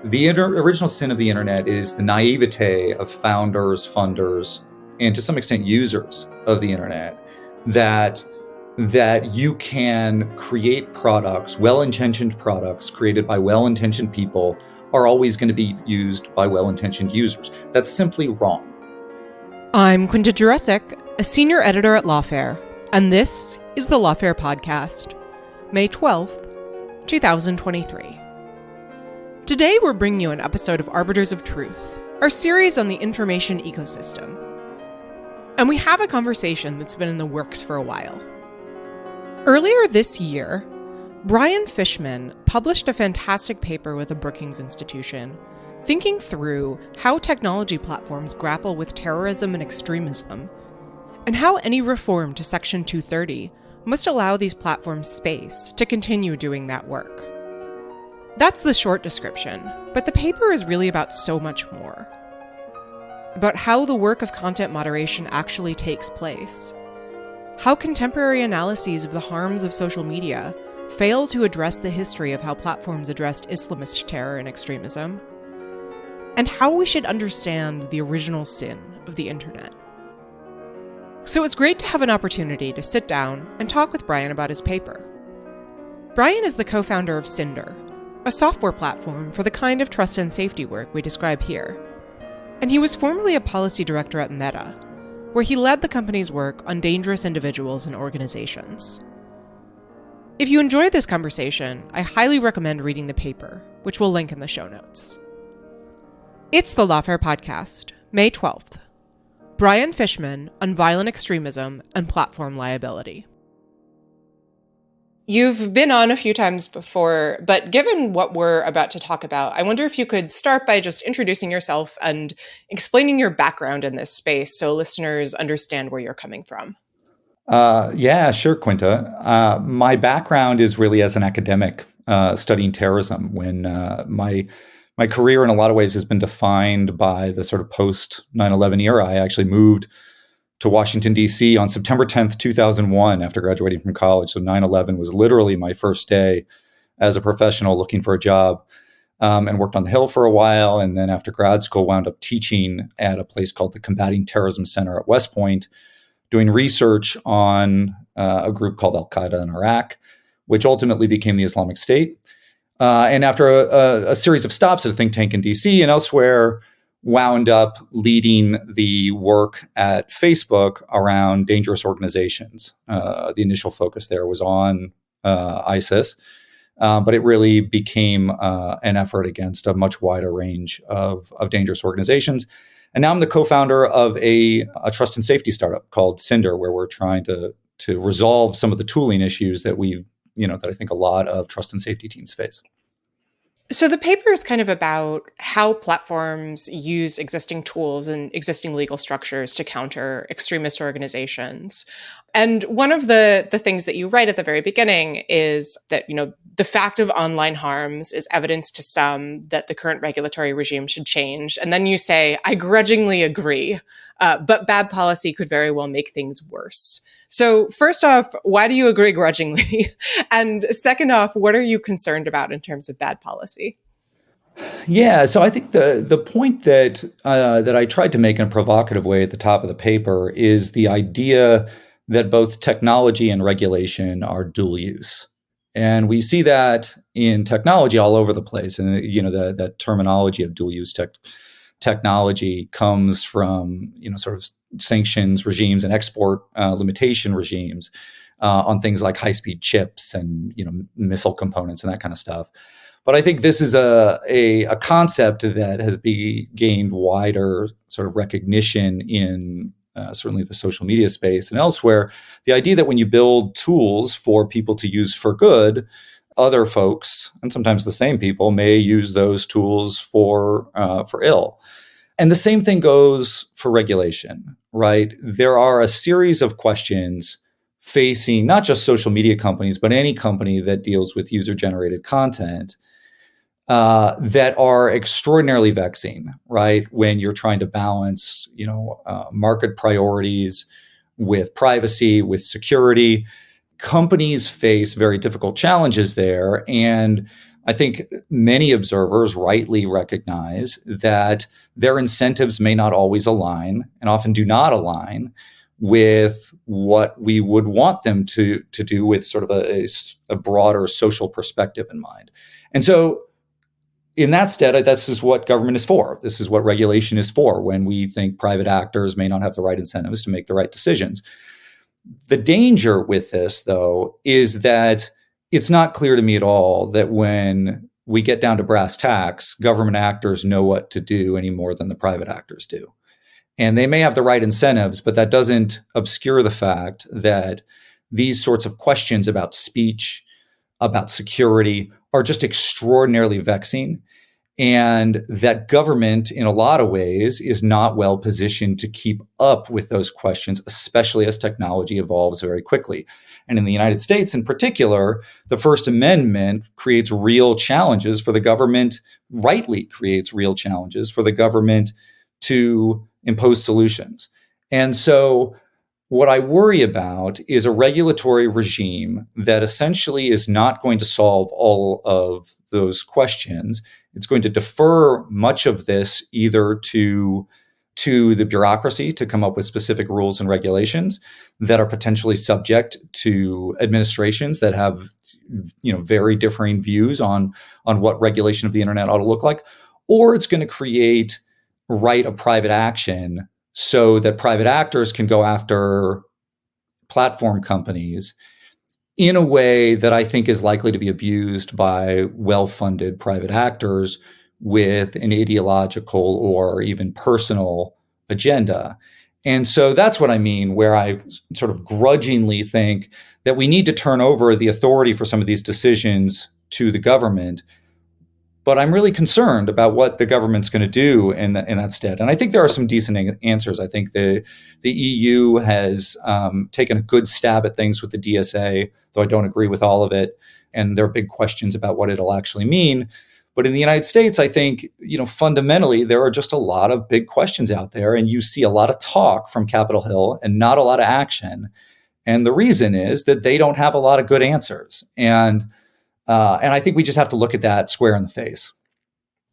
The original sin of the internet is the naivete of founders, funders, and to some extent users of the internet that you can create products, well-intentioned products created by well-intentioned people are always going to be used by well-intentioned users. That's simply wrong. I'm Quinta Jurecic, a senior editor at Lawfare, and this is the Lawfare Podcast, May 12th, 2023. Today we're bringing you an episode of Arbiters of Truth, our series on the information ecosystem. And we have a conversation that's been in the works for a while. Earlier this year, Brian Fishman published a fantastic paper with the Brookings Institution, thinking through how technology platforms grapple with terrorism and extremism, and how any reform to Section 230 must allow these platforms space to continue doing that work. That's the short description, but the paper is really about so much more. About how the work of content moderation actually takes place. How contemporary analyses of the harms of social media fail to address the history of how platforms addressed Islamist terror and extremism. And how we should understand the original sin of the internet. So it's great to have an opportunity to sit down and talk with Brian about his paper. Brian is the co-founder of Cinder, a software platform for the kind of trust and safety work we describe here. And he was formerly a policy director at Meta, where he led the company's work on dangerous individuals and organizations. If you enjoyed this conversation, I highly recommend reading the paper, which we'll link in the show notes. It's the Lawfare Podcast, May 12th. Brian Fishman on violent extremism and platform liability. You've been on a few times before, but given what we're about to talk about, I wonder if you could start by just introducing yourself and explaining your background in this space so listeners understand where you're coming from. Yeah, sure, Quinta. My background is really as an academic studying terrorism. When my career in a lot of ways has been defined by the sort of post 9/11 era. I actually moved to Washington, D.C. on September 10th, 2001 after graduating from college. So 9/11 was literally my first day as a professional looking for a job, and worked on the Hill for a while. And then after grad school, wound up teaching at a place called the Combating Terrorism Center at West Point, doing research on a group called Al-Qaeda in Iraq, which ultimately became the Islamic State. And after a series of stops at a think tank in DC and elsewhere, wound up leading the work at Facebook around dangerous organizations. The initial focus there was on ISIS, but it really became an effort against a much wider range of dangerous organizations. And now I'm the co-founder of a trust and safety startup called Cinder, where we're trying to resolve some of the tooling issues that that I think a lot of trust and safety teams face. So the paper is kind of about how platforms use existing tools and existing legal structures to counter extremist organizations. And one of the things that you write at the very beginning is that, the fact of online harms is evidence to some that the current regulatory regime should change. And then you say, I grudgingly agree, but bad policy could very well make things worse. So first off, why do you agree grudgingly? And second off, what are you concerned about in terms of bad policy? Yeah, so I think the point that I tried to make in a provocative way at the top of the paper is the idea that both technology and regulation are dual use. And we see that in technology all over the place. And, that terminology of dual use technology comes from, sort of sanctions regimes and export limitation regimes on things like high-speed chips and, missile components and that kind of stuff. But I think this is a concept that has gained wider sort of recognition in certainly the social media space and elsewhere. The idea that when you build tools for people to use for good, other folks, and sometimes the same people, may use those tools for ill. And the same thing goes for regulation, right? There are a series of questions facing not just social media companies, but any company that deals with user-generated content that are extraordinarily vexing, right? When you're trying to balance, market priorities with privacy, with security. Companies face very difficult challenges there. And I think many observers rightly recognize that their incentives may not always align and often do not align with what we would want them to do with sort of a broader social perspective in mind. And so in that stead, this is what government is for. This is what regulation is for when we think private actors may not have the right incentives to make the right decisions. The danger with this, though, is that it's not clear to me at all that when we get down to brass tacks, government actors know what to do any more than the private actors do. And they may have the right incentives, but that doesn't obscure the fact that these sorts of questions about speech, about security, are just extraordinarily vexing. And that government, in a lot of ways, is not well positioned to keep up with those questions, especially as technology evolves very quickly. And in the United States in particular, the First Amendment creates real challenges for the government, rightly creates real challenges for the government to impose solutions. And so what I worry about is a regulatory regime that essentially is not going to solve all of those questions. It's going to defer much of this either to the bureaucracy to come up with specific rules and regulations that are potentially subject to administrations that have very differing views on what regulation of the internet ought to look like, or it's going to create right of private action so that private actors can go after platform companies in a way that I think is likely to be abused by well-funded private actors with an ideological or even personal agenda. And so that's what I mean, where I sort of grudgingly think that we need to turn over the authority for some of these decisions to the government. But I'm really concerned about what the government's going to do in that stead. And I think there are some decent answers. I think the EU has taken a good stab at things with the DSA, though I don't agree with all of it. And there are big questions about what it'll actually mean. But in the United States, I think, fundamentally, there are just a lot of big questions out there. And you see a lot of talk from Capitol Hill and not a lot of action. And the reason is that they don't have a lot of good answers. And I think we just have to look at that square in the face.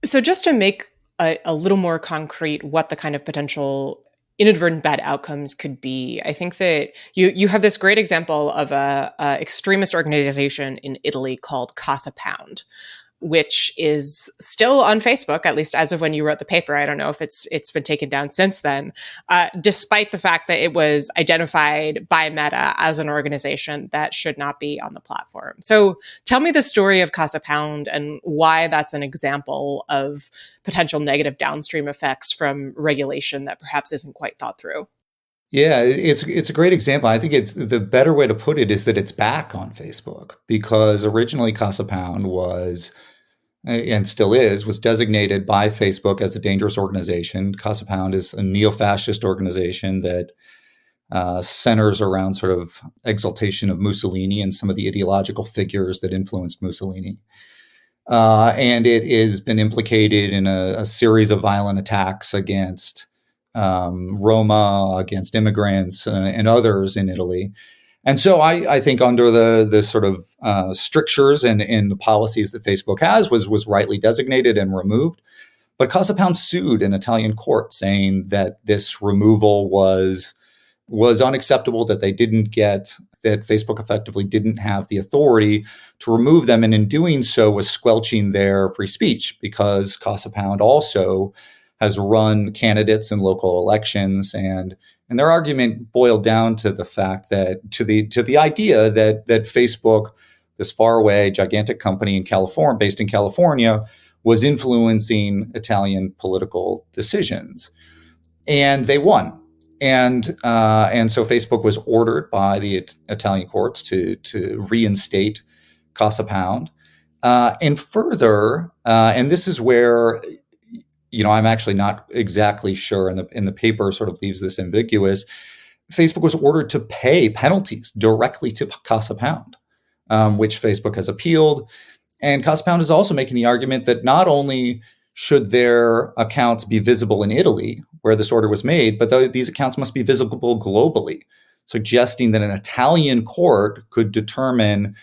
So just to make a little more concrete what the kind of potential inadvertent bad outcomes could be, I think that you have this great example of a extremist organization in Italy called Casa Pound, which is still on Facebook, at least as of when you wrote the paper. I don't know if it's been taken down since then, despite the fact that it was identified by Meta as an organization that should not be on the platform. So tell me the story of Casa Pound and why that's an example of potential negative downstream effects from regulation that perhaps isn't quite thought through. Yeah, it's a great example. I think it's the better way to put it is that it's back on Facebook, because originally Casa Pound was, and still is, was designated by Facebook as a dangerous organization. Casa Pound is a neo-fascist organization that centers around sort of exaltation of Mussolini and some of the ideological figures that influenced Mussolini. And it has been implicated in a series of violent attacks against Roma, against immigrants, and others in Italy. And so I think under the sort of strictures and the policies that Facebook has was rightly designated and removed. But Casa Pound sued an Italian court saying that this removal was unacceptable, that that Facebook effectively didn't have the authority to remove them. And in doing so was squelching their free speech, because Casa Pound also has run candidates in local elections, and their argument boiled down to the fact that to the idea that Facebook, this faraway gigantic company based in California, was influencing Italian political decisions, and they won. And so Facebook was ordered by the Italian courts to reinstate Casa Pound, and further, and this is where, I'm actually not exactly sure, and the paper sort of leaves this ambiguous. Facebook was ordered to pay penalties directly to Casa Pound, which Facebook has appealed. And Casa Pound is also making the argument that not only should their accounts be visible in Italy, where this order was made, but these accounts must be visible globally, suggesting that an Italian court could determine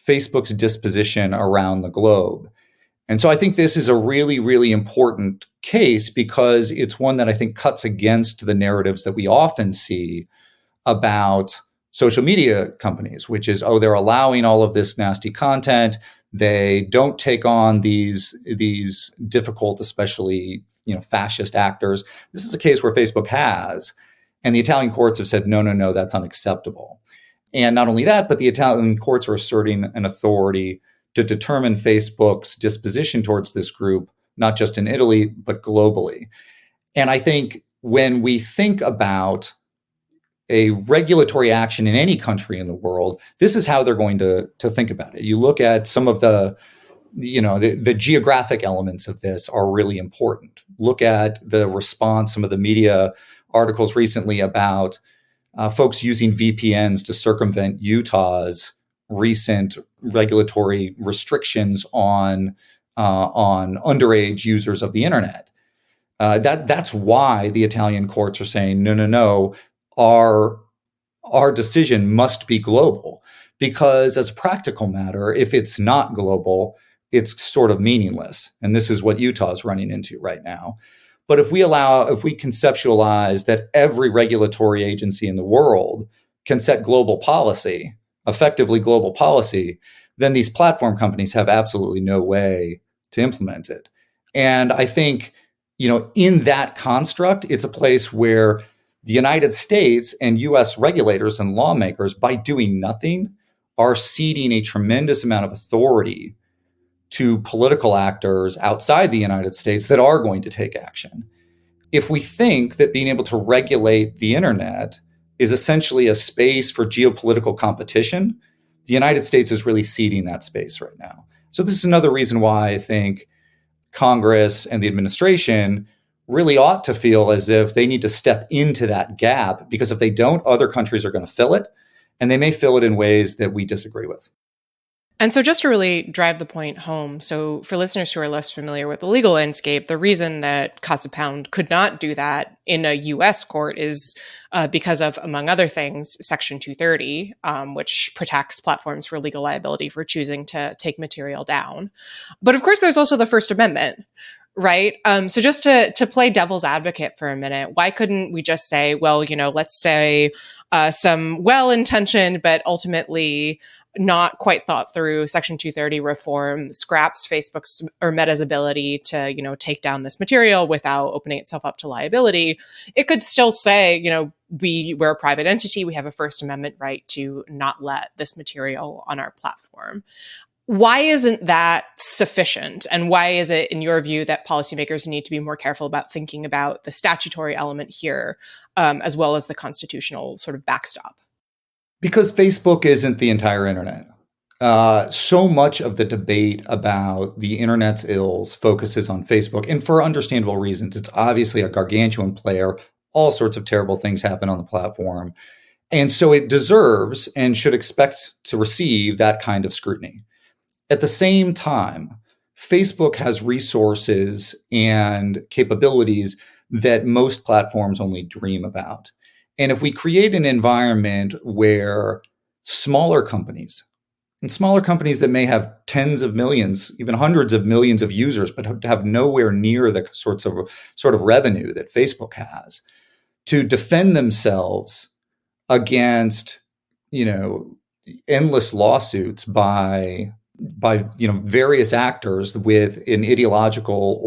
Facebook's disposition around the globe. And so I think this is a really, really important case because it's one that I think cuts against the narratives that we often see about social media companies, which is, oh, they're allowing all of this nasty content. They don't take on these difficult, especially fascist actors. This is a case where Facebook has, and the Italian courts have said, no, no, no, that's unacceptable. And not only that, but the Italian courts are asserting an authority to determine Facebook's disposition towards this group, not just in Italy, but globally. And I think when we think about a regulatory action in any country in the world, this is how they're going to think about it. You look at some of the geographic elements of this are really important. Look at the response, some of the media articles recently about folks using VPNs to circumvent Utah's recent regulatory restrictions on underage users of the internet. That's why the Italian courts are saying, no, no, no, our decision must be global. Because as a practical matter, if it's not global, it's sort of meaningless. And this is what Utah's running into right now. But if we conceptualize that every regulatory agency in the world can set global policy, effectively global policy, then these platform companies have absolutely no way to implement it. And I think, in that construct, it's a place where the United States and US regulators and lawmakers, by doing nothing, are ceding a tremendous amount of authority to political actors outside the United States that are going to take action. If we think that being able to regulate the internet is essentially a space for geopolitical competition, the United States is really ceding that space right now. So this is another reason why I think Congress and the administration really ought to feel as if they need to step into that gap, because if they don't, other countries are going to fill it, and they may fill it in ways that we disagree with. And so just to really drive the point home, so for listeners who are less familiar with the legal landscape, the reason that Casa Pound could not do that in a U.S. court is because of, among other things, Section 230, which protects platforms for legal liability for choosing to take material down. But of course, there's also the First Amendment, right? So just to play devil's advocate for a minute, why couldn't we just say, well, let's say some well-intentioned, but ultimately not quite thought through Section 230 reform scraps Facebook's or Meta's ability to, take down this material without opening itself up to liability. It could still say, we're a private entity. We have a First Amendment right to not let this material on our platform. Why isn't that sufficient? And why is it, in your view, that policymakers need to be more careful about thinking about the statutory element here, as well as the constitutional sort of backstop? Because Facebook isn't the entire internet. So much of the debate about the internet's ills focuses on Facebook, and for understandable reasons. It's obviously a gargantuan player. All sorts of terrible things happen on the platform. And so it deserves and should expect to receive that kind of scrutiny. At the same time, Facebook has resources and capabilities that most platforms only dream about. And if we create an environment where smaller companies that may have tens of millions, even hundreds of millions of users, but have nowhere near the sort of revenue that Facebook has, to defend themselves against, endless lawsuits by various actors with an ideological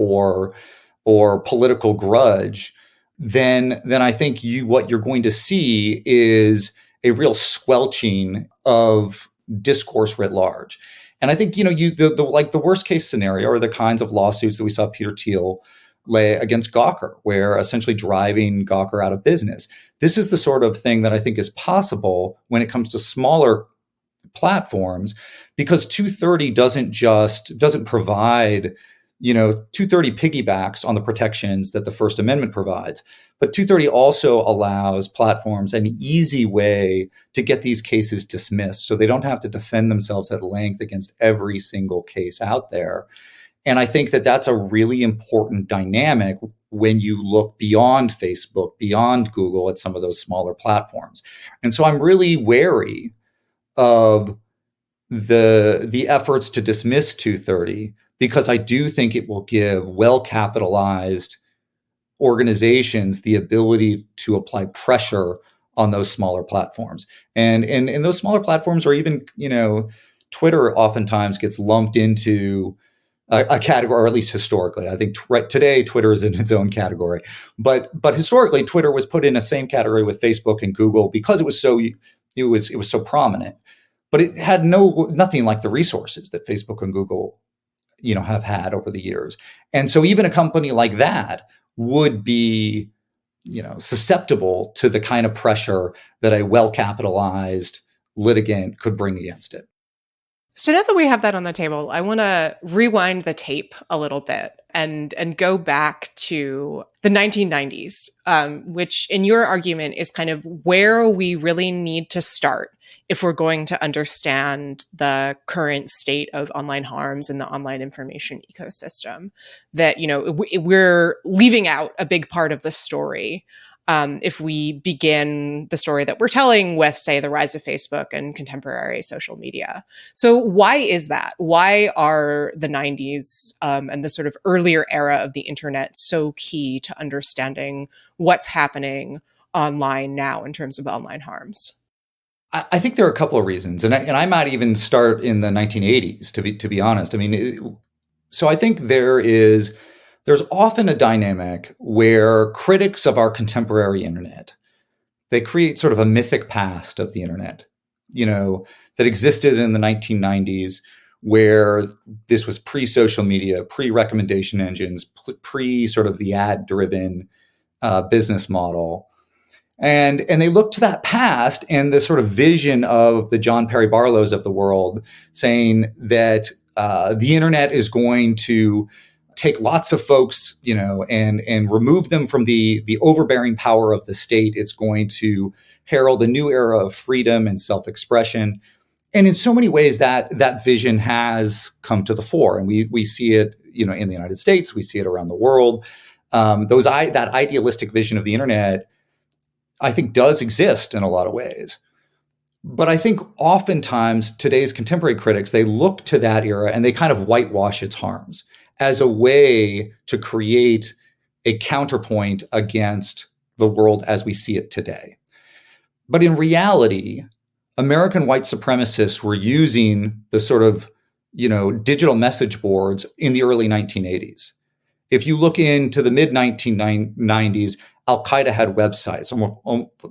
or political grudge, then I think what you're going to see is a real squelching of discourse writ large. And I think the worst case scenario are the kinds of lawsuits that we saw Peter Thiel lay against Gawker, where essentially driving Gawker out of business. This is the sort of thing that I think is possible when it comes to smaller platforms, because 230 doesn't provide, 230 piggybacks on the protections that the First Amendment provides. But 230 also allows platforms an easy way to get these cases dismissed, so they don't have to defend themselves at length against every single case out there. And I think that that's a really important dynamic when you look beyond Facebook, beyond Google, at some of those smaller platforms. And so I'm really wary of the efforts to dismiss 230, because I do think it will give well-capitalized organizations the ability to apply pressure on those smaller platforms. And those smaller platforms, or even, Twitter oftentimes gets lumped into a category, or at least historically. I think today Twitter is in its own category, but historically Twitter was put in the same category with Facebook and Google because it was so prominent. But it had nothing like the resources that Facebook and Google, have had over the years. And so even a company like that would be, susceptible to the kind of pressure that a well-capitalized litigant could bring against it. So now that we have that on the table, I want to rewind the tape a little bit and go back to the 1990s, which in your argument is kind of where we really need to start if we're going to understand the current state of online harms and the online information ecosystem. That, we're leaving out a big part of the story. If we begin the story that we're telling with, say, the rise of Facebook and contemporary social media. So why is that? Why are the 90s and the sort of earlier era of the internet so key to understanding what's happening online now in terms of online harms? I think there are a couple of reasons, and I might even start in the 1980s. To be honest, so I think there's often a dynamic where critics of our contemporary internet, they create sort of a mythic past of the internet, that existed in the 1990s, where this was pre-social media, pre-recommendation engines, pre sort of the ad-driven business model. And they look to that past and the sort of vision of the John Perry Barlows of the world, saying that the internet is going to take lots of folks, and remove them from the overbearing power of the state. It's going to herald a new era of freedom and self-expression. And in so many ways, that vision has come to the fore, and we see it, in the United States, we see it around the world. That idealistic vision of the internet, I think, does exist in a lot of ways. But I think oftentimes today's contemporary critics, they look to that era and they kind of whitewash its harms as a way to create a counterpoint against the world as we see it today. But in reality, American white supremacists were using the sort of, digital message boards in the early 1980s. If you look into the mid 1990s, Al-Qaeda had websites.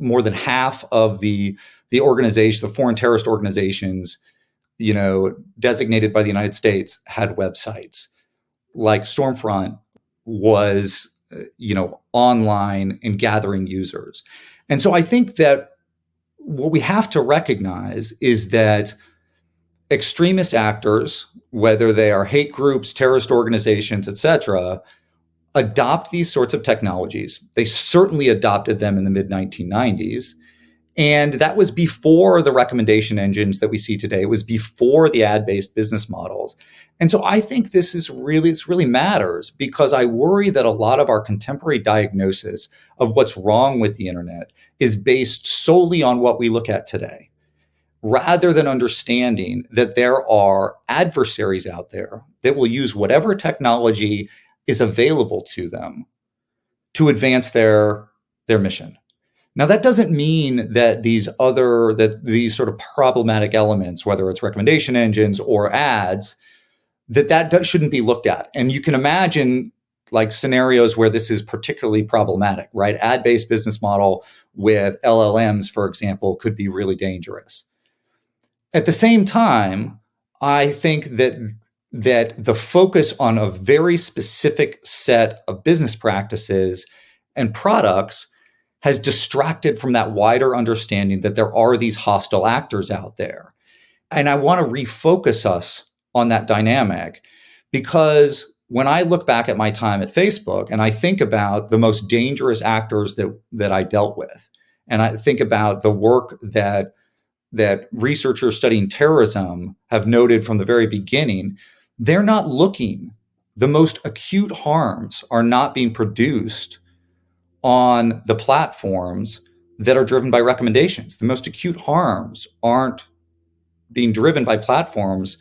More than half of the organization, the foreign terrorist organizations, designated by the United States, had websites. Like Stormfront was, online and gathering users. And so I think that what we have to recognize is that extremist actors, whether they are hate groups, terrorist organizations, etc., adopt these sorts of technologies. They certainly adopted them in the mid 1990s. And that was before the recommendation engines that we see today. It was before the ad-based business models. And so I think this really matters, because I worry that a lot of our contemporary diagnosis of what's wrong with the internet is based solely on what we look at today, rather than understanding that there are adversaries out there that will use whatever technology is available to them to advance their mission. Now, that doesn't mean that these sort of problematic elements, whether it's recommendation engines or ads, that shouldn't be looked at. And you can imagine like scenarios where this is particularly problematic, right? Ad-based business model with LLMs, for example, could be really dangerous. At the same time, I think that the focus on a very specific set of business practices and products has distracted from that wider understanding that there are these hostile actors out there. And I want to refocus us on that dynamic, because when I look back at my time at Facebook and I think about the most dangerous actors that I dealt with, and I think about the work that researchers studying terrorism have noted from the very beginning, they're not looking. The most acute harms are not being produced on the platforms that are driven by recommendations. The most acute harms aren't being driven by platforms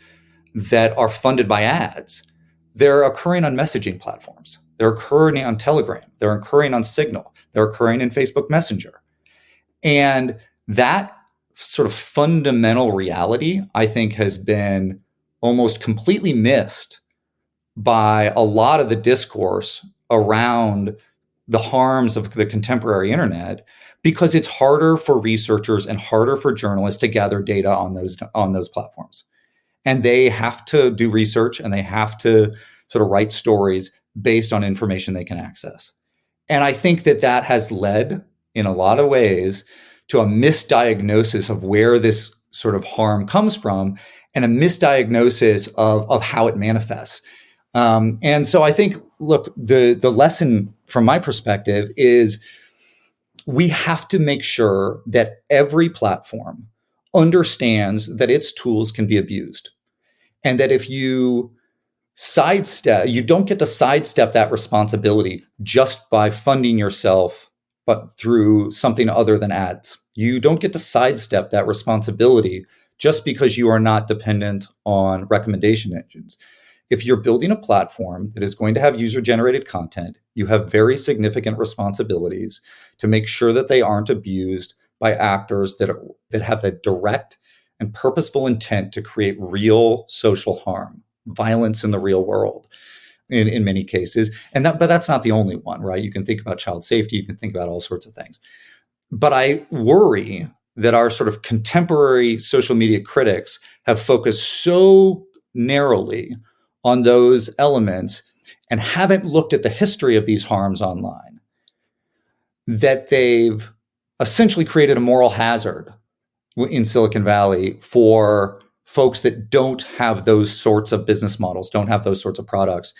that are funded by ads. They're occurring on messaging platforms. They're occurring on Telegram. They're occurring on Signal. They're occurring in Facebook Messenger. And that sort of fundamental reality, I think, has been almost completely missed by a lot of the discourse around the harms of the contemporary internet, because it's harder for researchers and harder for journalists to gather data on those platforms. And they have to do research and they have to sort of write stories based on information they can access. And I think that has led in a lot of ways to a misdiagnosis of where this sort of harm comes from and a misdiagnosis of how it manifests. And so I think, look, the lesson from my perspective is we have to make sure that every platform understands that its tools can be abused. And that if you don't get to sidestep that responsibility just by funding yourself, but through something other than ads. You don't get to sidestep that responsibility just because you are not dependent on recommendation engines. If you're building a platform that is going to have user-generated content, you have very significant responsibilities to make sure that they aren't abused by actors that have a direct and purposeful intent to create real social harm, violence in the real world in many cases. But that's not the only one, right? You can think about child safety, you can think about all sorts of things. But I worry that our sort of contemporary social media critics have focused so narrowly on those elements and haven't looked at the history of these harms online, that they've essentially created a moral hazard in Silicon Valley for folks that don't have those sorts of business models, don't have those sorts of products.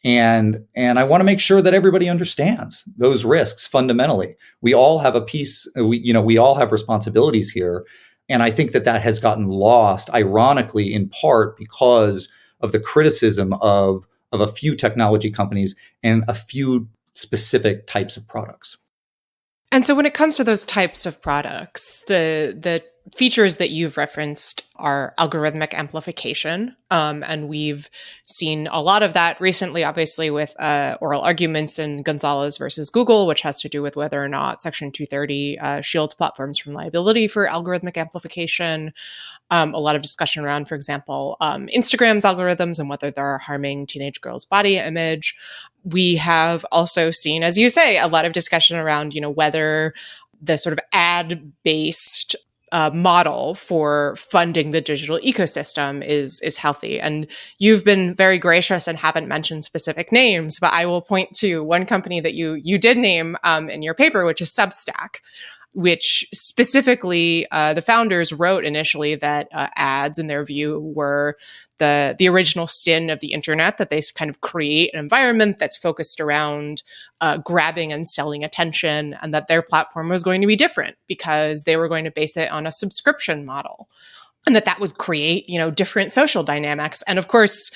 And I want to make sure that everybody understands those risks fundamentally. We all have a piece, we all have responsibilities here. And I think that has gotten lost, ironically, in part because of the criticism of a few technology companies and a few specific types of products. And so when it comes to those types of products, the features that you've referenced are algorithmic amplification. And we've seen a lot of that recently, obviously, with oral arguments in Gonzalez versus Google, which has to do with whether or not Section 230 shields platforms from liability for algorithmic amplification. A lot of discussion around, for example, Instagram's algorithms and whether they're harming teenage girls' body image. We have also seen, as you say, a lot of discussion around, whether the sort of ad-based model for funding the digital ecosystem is healthy. And you've been very gracious and haven't mentioned specific names, but I will point to one company that you did name in your paper, which is Substack, which specifically the founders wrote initially that ads, in their view, were the original sin of the internet, that they kind of create an environment that's focused around grabbing and selling attention, and that their platform was going to be different because they were going to base it on a subscription model, and that would create, different social dynamics. And of course,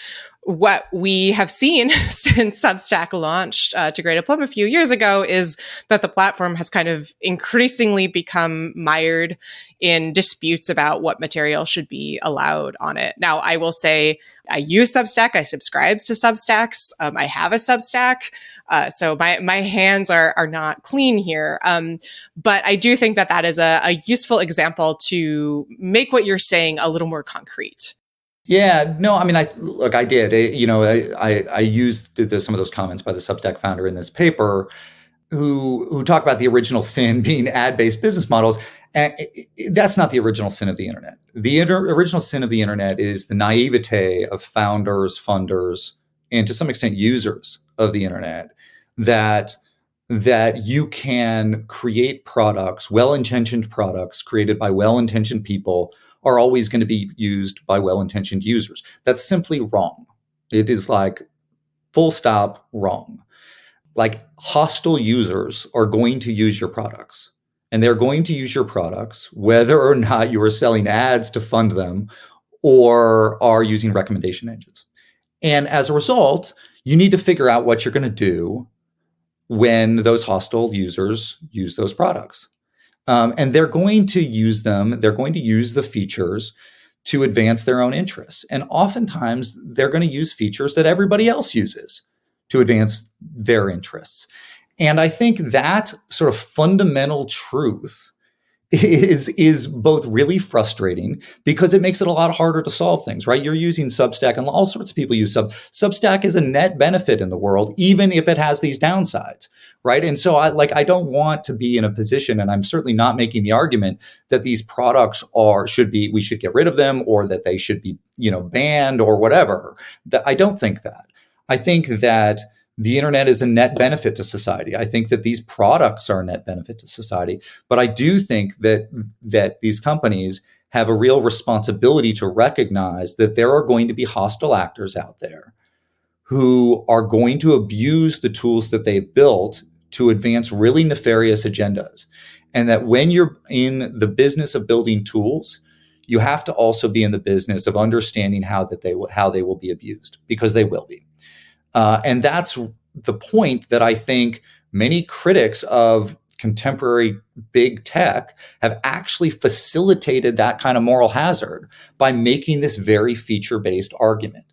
what we have seen since Substack launched to Great Plum a few years ago is that the platform has kind of increasingly become mired in disputes about what material should be allowed on it. Now, I will say I use Substack. I subscribe to Substacks. I have a Substack. So my hands are not clean here. But I do think that is a useful example to make what you're saying a little more concrete. Yeah, no, I mean, I did. I used some of those comments by the Substack founder in this paper, who talk about the original sin being ad-based business models. And that's not the original sin of the internet. The original sin of the internet is the naivete of founders, funders, and to some extent users of the internet, that you can create products, well-intentioned products created by well-intentioned people, are always going to be used by well-intentioned users. That's simply wrong. It is like full stop wrong. Like, hostile users are going to use your products, and they're going to use your products whether or not you are selling ads to fund them or are using recommendation engines. And as a result, you need to figure out what you're going to do when those hostile users use those products. And they're going to use them. They're going to use the features to advance their own interests. And oftentimes they're going to use features that everybody else uses to advance their interests. And I think that sort of fundamental truth is both really frustrating because it makes it a lot harder to solve things, right? You're using Substack, and all sorts of people use Substack is a net benefit in the world, even if it has these downsides, right? And so I don't want to be in a position, and I'm certainly not making the argument that these products we should get rid of them, or that they should be, banned or whatever. I don't think that. I think that the internet is a net benefit to society. I think that these products are a net benefit to society. But I do think that these companies have a real responsibility to recognize that there are going to be hostile actors out there who are going to abuse the tools that they've built to advance really nefarious agendas. And that when you're in the business of building tools, you have to also be in the business of understanding how they will be abused, because they will be. And that's the point that I think many critics of contemporary big tech have actually facilitated that kind of moral hazard by making this very feature-based argument.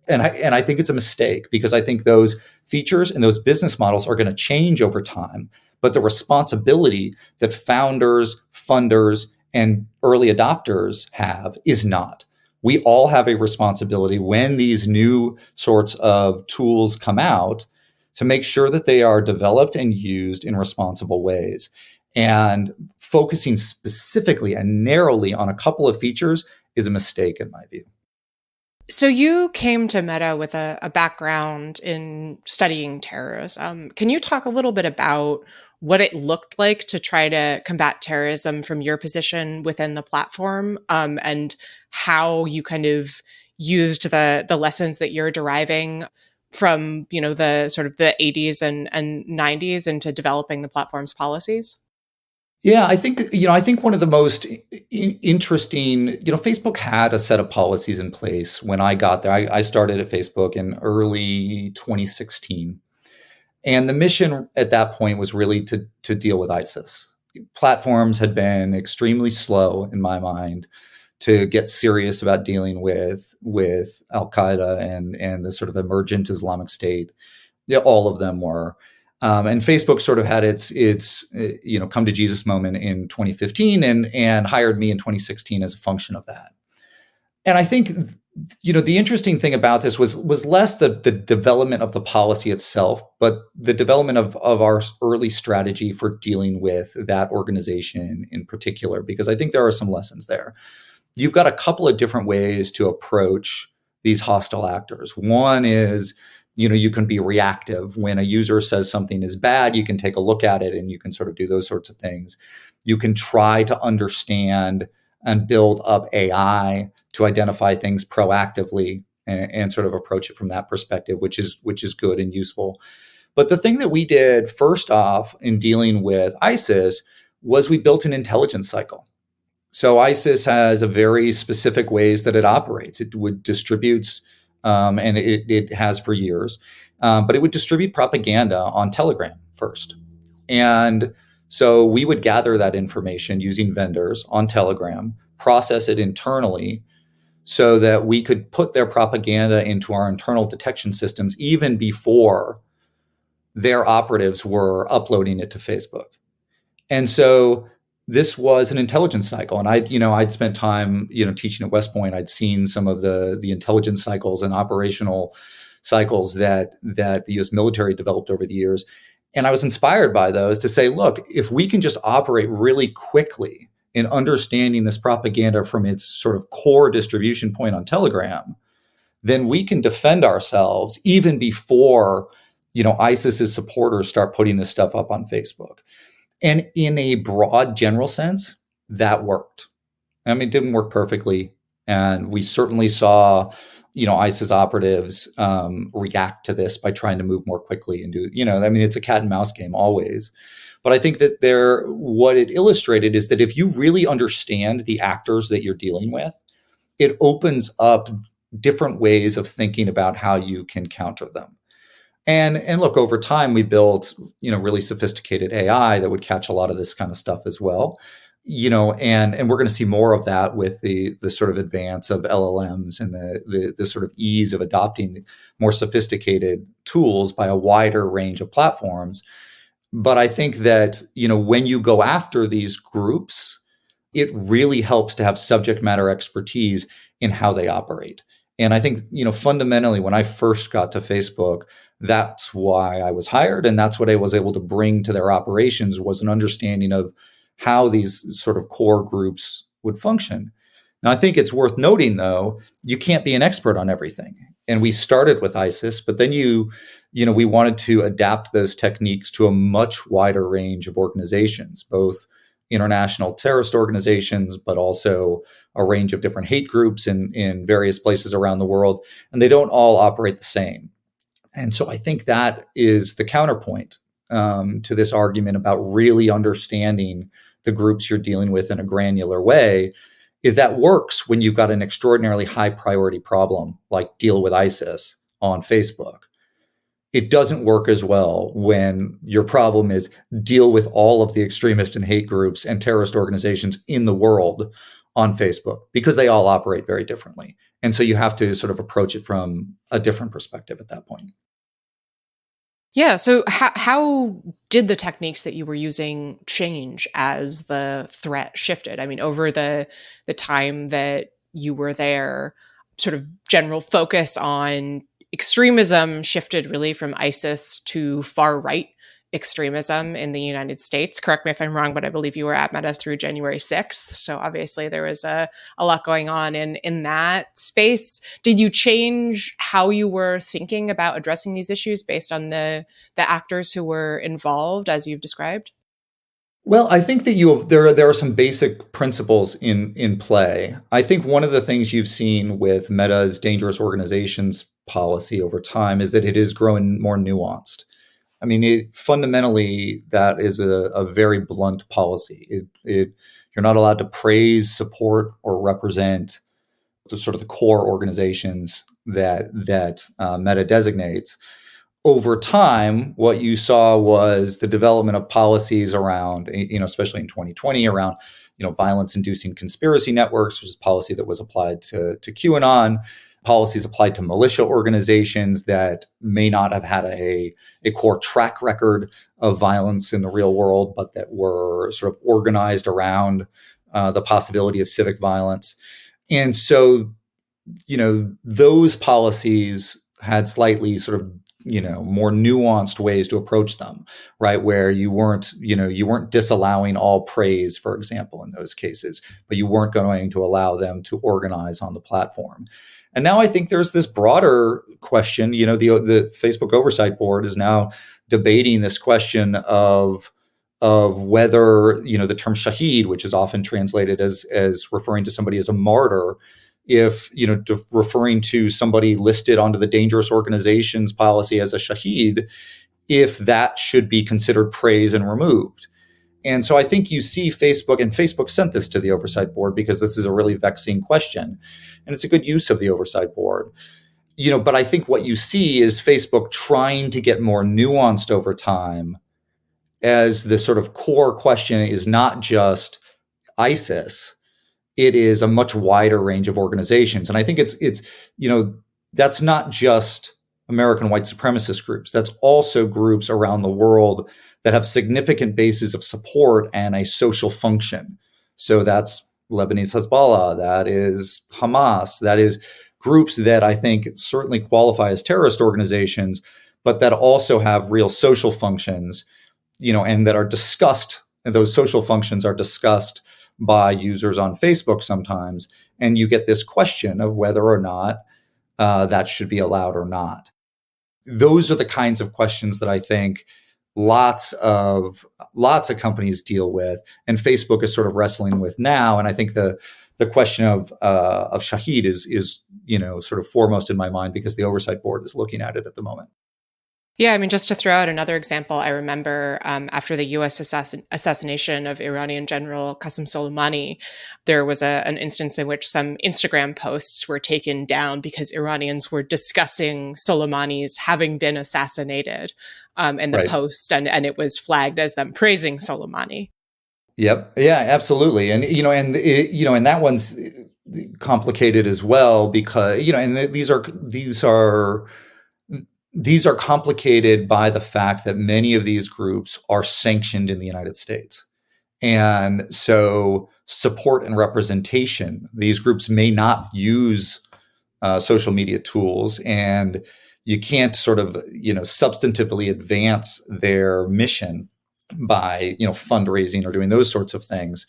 And I think it's a mistake, because I think those features and those business models are going to change over time. But the responsibility that founders, funders, and early adopters have is not. We all have a responsibility when these new sorts of tools come out to make sure that they are developed and used in responsible ways. And focusing specifically and narrowly on a couple of features is a mistake in my view. So you came to Meta with a background in studying terrorism. Can you talk a little bit about what it looked like to try to combat terrorism from your position within the platform, and how you kind of used the lessons that you're deriving from, the sort of the 80s and 90s into developing the platform's policies? Yeah, I think one of the most interesting, Facebook had a set of policies in place when I got there. I started at Facebook in early 2016. And the mission at that point was really to deal with ISIS. Platforms had been extremely slow, in my mind, to get serious about dealing with Al Qaeda and the sort of emergent Islamic State. Yeah, all of them were. And Facebook sort of had its come to Jesus moment in 2015 and hired me in 2016 as a function of that. And I think, the interesting thing about this was less the development of the policy itself, but the development of our early strategy for dealing with that organization in particular, because I think there are some lessons there. You've got a couple of different ways to approach these hostile actors. One is, you can be reactive. When a user says something is bad, you can take a look at it and you can sort of do those sorts of things. You can try to understand and build up AI to identify things proactively and sort of approach it from that perspective, which is good and useful. But the thing that we did first off in dealing with ISIS was we built an intelligence cycle. So ISIS has a very specific ways that it operates. It would distributes, and it has for years, but it would distribute propaganda on Telegram first. And so we would gather that information using vendors on Telegram, process it internally so that we could put their propaganda into our internal detection systems even before their operatives were uploading it to Facebook. And so this was an intelligence cycle. And I'd spent time, teaching at West Point. I'd seen some of the intelligence cycles and operational cycles that the US military developed over the years. And I was inspired by those to say, look, if we can just operate really quickly in understanding this propaganda from its sort of core distribution point on Telegram, then we can defend ourselves even before, ISIS's supporters start putting this stuff up on Facebook. And in a broad general sense, that worked. I mean, it didn't work perfectly. And we certainly saw, ISIS operatives react to this by trying to move more quickly and do, it's a cat and mouse game always. But I think that what it illustrated is that if you really understand the actors that you're dealing with, it opens up different ways of thinking about how you can counter them. And look, over time, we built, really sophisticated AI that would catch a lot of this kind of stuff as well. And we're going to see more of that with the sort of advance of LLMs and the sort of ease of adopting more sophisticated tools by a wider range of platforms. But I think that, when you go after these groups, it really helps to have subject matter expertise in how they operate. And I think, fundamentally, when I first got to Facebook, that's why I was hired. And that's what I was able to bring to their operations, was an understanding of how these sort of core groups would function. Now, I think it's worth noting, though, you can't be an expert on everything. And we started with ISIS, but then we wanted to adapt those techniques to a much wider range of organizations, both international terrorist organizations, but also a range of different hate groups in various places around the world. And they don't all operate the same. And so I think that is the counterpoint to this argument about really understanding the groups you're dealing with in a granular way, is that works when you've got an extraordinarily high priority problem like deal with ISIS on Facebook. It doesn't work as well when your problem is deal with all of the extremist and hate groups and terrorist organizations in the world on Facebook, because they all operate very differently. And so you have to sort of approach it from a different perspective at that point. Yeah. So how did the techniques that you were using change as the threat shifted? I mean, over the time that you were there, sort of general focus on extremism shifted really from ISIS to far right extremism in the United States. Correct me if I'm wrong, but I believe you were at Meta through January 6th. So obviously there was a lot going on in that space. Did you change how you were thinking about addressing these issues based on the actors who were involved, as you've described? Well, I think that there are some basic principles in play. I think one of the things you've seen with Meta's dangerous organizations policy over time is that it is growing more nuanced. I mean, fundamentally, that is a very blunt policy. You're not allowed to praise, support, or represent the sort of the core organizations that Meta designates. Over time, what you saw was the development of policies around, especially in 2020, around, violence-inducing conspiracy networks, which is policy that was applied to QAnon, policies applied to militia organizations that may not have had a core track record of violence in the real world, but that were sort of organized around the possibility of civic violence. And so, those policies had slightly sort of more nuanced ways to approach them, right? Where you weren't disallowing all praise, for example, in those cases, but you weren't going to allow them to organize on the platform. And now I think there's this broader question. The Facebook Oversight Board is now debating this question of whether, the term shaheed, which is often translated as referring to somebody as a martyr, if, referring to somebody listed onto the dangerous organizations policy as a shaheed, if that should be considered praise and removed. And so I think you see Facebook, and Facebook sent this to the Oversight Board because this is a really vexing question. And it's a good use of the Oversight Board. But I think what you see is Facebook trying to get more nuanced over time, as the sort of core question is not just ISIS, it is a much wider range of organizations. And I think it's that's not just American white supremacist groups. That's also groups around the world that have significant bases of support and a social function. So that's Lebanese Hezbollah, that is Hamas, that is groups that I think certainly qualify as terrorist organizations, but that also have real social functions, and that are discussed, and those social functions are discussed by users on Facebook sometimes. And you get this question of whether or not that should be allowed or not. Those are the kinds of questions that I think lots of companies deal with, and Facebook is sort of wrestling with now. And I think the question of shaheed is sort of foremost in my mind, because the Oversight Board is looking at it at the moment. Yeah, I mean, just to throw out another example, I remember after the U.S. assassination of Iranian General Qasem Soleimani, there was an instance in which some Instagram posts were taken down because Iranians were discussing Soleimani's having been assassinated in the Right. post, and it was flagged as them praising Soleimani. Yep. Yeah, absolutely. And that one's complicated as well because, and these are complicated by the fact that many of these groups are sanctioned in the United States. And so support and representation, these groups may not use social media tools, and you can't sort of, substantively advance their mission by, fundraising or doing those sorts of things.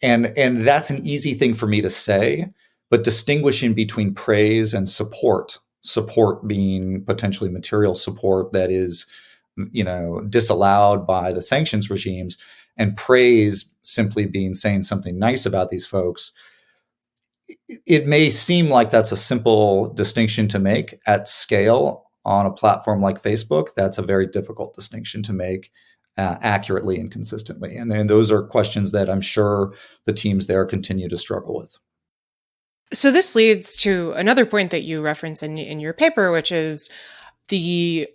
And that's an easy thing for me to say, but distinguishing between praise and support being potentially material support that is, disallowed by the sanctions regimes, and praise simply being saying something nice about these folks, it may seem like that's a simple distinction to make at scale on a platform like Facebook. That's a very difficult distinction to make accurately and consistently. And those are questions that I'm sure the teams there continue to struggle with. So this leads to another point that you reference in your paper, which is the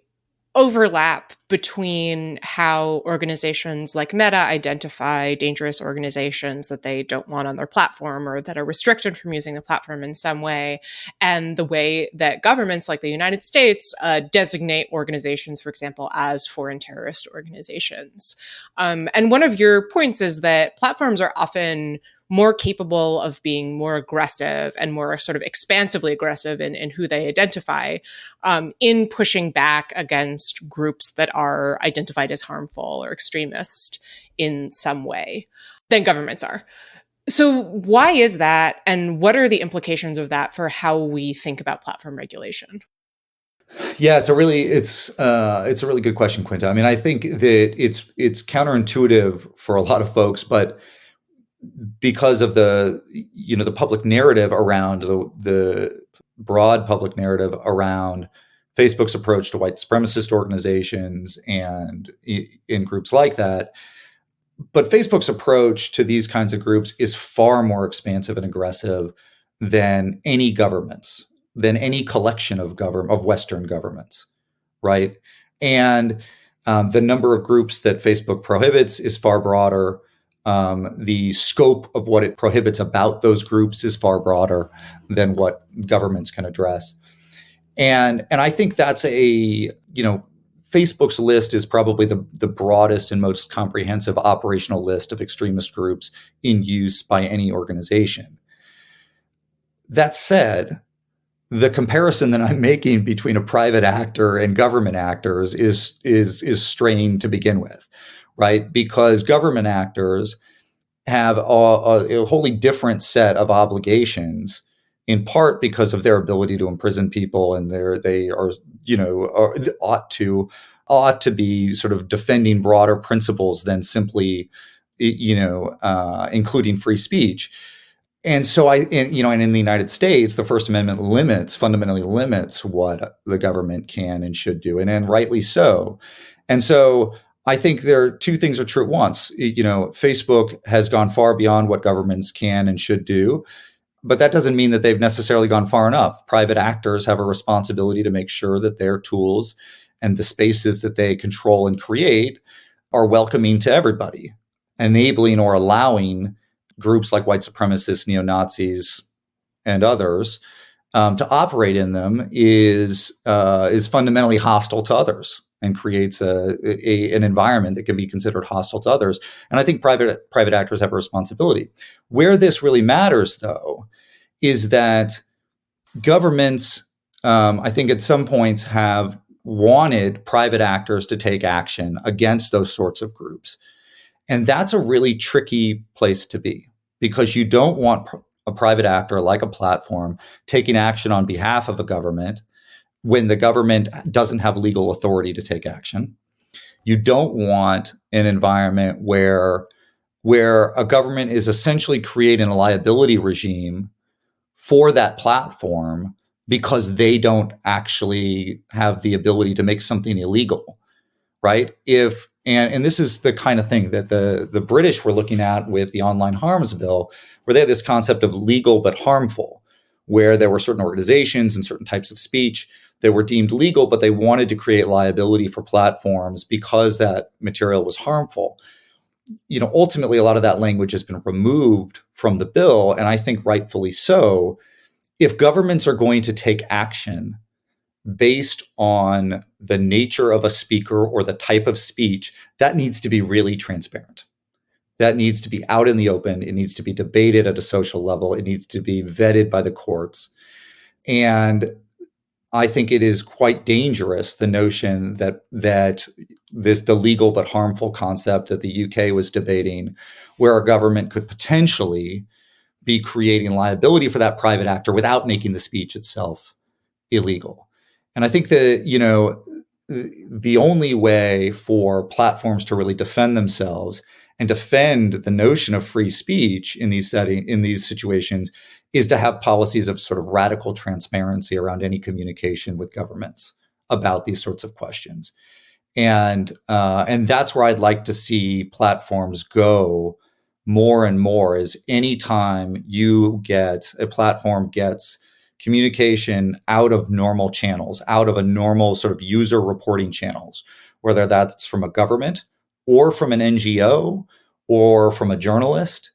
overlap between how organizations like Meta identify dangerous organizations that they don't want on their platform or that are restricted from using the platform in some way, and the way that governments like the United States designate organizations, for example, as foreign terrorist organizations. And one of your points is that platforms are often more capable of being more aggressive and more sort of expansively aggressive in who they identify in pushing back against groups that are identified as harmful or extremist in some way than governments are. So why is that? And what are the implications of that for how we think about platform regulation? Yeah, it's a really good question, Quinta. I mean, I think that it's counterintuitive for a lot of folks, but because of the public narrative around the broad public narrative around Facebook's approach to white supremacist organizations and in groups like that. But Facebook's approach to these kinds of groups is far more expansive and aggressive than any collection of Western governments, right? And the number of groups that Facebook prohibits is far broader. The scope of what it prohibits about those groups is far broader than what governments can address. And I think that's Facebook's list is probably the broadest and most comprehensive operational list of extremist groups in use by any organization. That said, the comparison that I'm making between a private actor and government actors is strained to begin with, right? Because government actors have a wholly different set of obligations, in part because of their ability to imprison people, and they ought to be sort of defending broader principles than simply, including free speech. And so and in the United States, the First Amendment fundamentally limits what the government can and should do, and rightly so. And so I think two things are true at once. Facebook has gone far beyond what governments can and should do, but that doesn't mean that they've necessarily gone far enough. Private actors have a responsibility to make sure that their tools and the spaces that they control and create are welcoming to everybody, enabling or allowing groups like white supremacists, neo-Nazis, and others to operate in them is fundamentally hostile to others and creates an environment that can be considered hostile to others. And I think private actors have a responsibility. Where this really matters, though, is that governments, I think at some points, have wanted private actors to take action against those sorts of groups. And that's a really tricky place to be, because you don't want a private actor like a platform taking action on behalf of a government when the government doesn't have legal authority to take action. You don't want an environment where a government is essentially creating a liability regime for that platform because they don't actually have the ability to make something illegal, right? And this is the kind of thing that the British were looking at with the Online Harms Bill, where they had this concept of legal but harmful, where there were certain organizations and certain types of speech that were deemed legal, but they wanted to create liability for platforms because that material was harmful. ultimately a lot of that language has been removed from the bill, and I think rightfully so. If governments are going to take action based on the nature of a speaker or the type of speech, that needs to be really transparent. That needs to be out in the open. It needs to be debated at a social level. It needs to be vetted by the courts. And I think it is quite dangerous, the notion that the legal but harmful concept that the UK was debating, where a government could potentially be creating liability for that private actor without making the speech itself illegal. And I think that, the only way for platforms to really defend themselves and defend the notion of free speech in these situations is to have policies of sort of radical transparency around any communication with governments about these sorts of questions. And that's where I'd like to see platforms go more and more, is anytime a platform gets communication out of normal channels, out of a normal sort of user reporting channels, whether that's from a government or from an NGO or from a journalist,